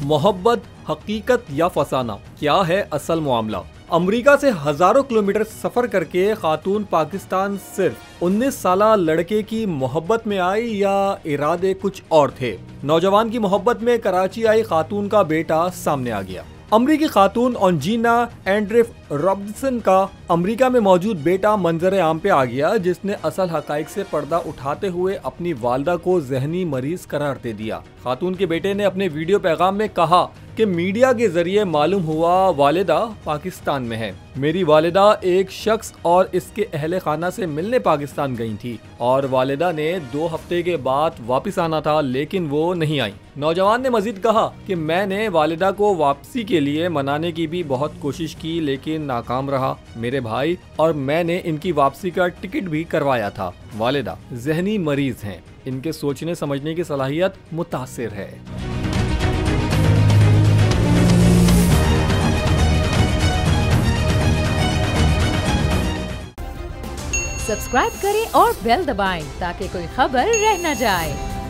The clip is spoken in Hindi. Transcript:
मोहब्बत, हकीकत या फसाना, क्या है असल मामला? अमेरिका से हजारों किलोमीटर सफर करके खातून पाकिस्तान सिर्फ 19 साला लड़के की मोहब्बत में आई या इरादे कुछ और थे? नौजवान की मोहब्बत में कराची आई खातून का बेटा सामने आ गया। अमरीकी खातून ऑन्जीना एंड्रिफ रॉबर्टसन का अमेरिका में मौजूद बेटा मंजर आम पे आ गया, जिसने असल हकाइक से पर्दा उठाते हुए अपनी वालदा को जहनी मरीज करार दे दिया। खातून के बेटे ने अपने वीडियो पैगाम में कहा कि मीडिया के जरिए मालूम हुआ वालिदा पाकिस्तान में है। मेरी वालिदा एक शख्स और इसके अहले खाना से मिलने पाकिस्तान गई थी और वालिदा ने 2 हफ्ते के बाद वापस आना था, लेकिन वो नहीं आई। नौजवान ने मजीद कहा कि मैंने वालिदा को वापसी के लिए मनाने की भी बहुत कोशिश की, लेकिन नाकाम रहा। मेरे भाई और मैंने इनकी वापसी का टिकट भी करवाया था। वालिदा जहनी मरीज हैं, इनके सोचने समझने की सलाहियत मुतासिर है। सब्सक्राइब करें और बेल दबाएं ताकि कोई खबर रह न जाए।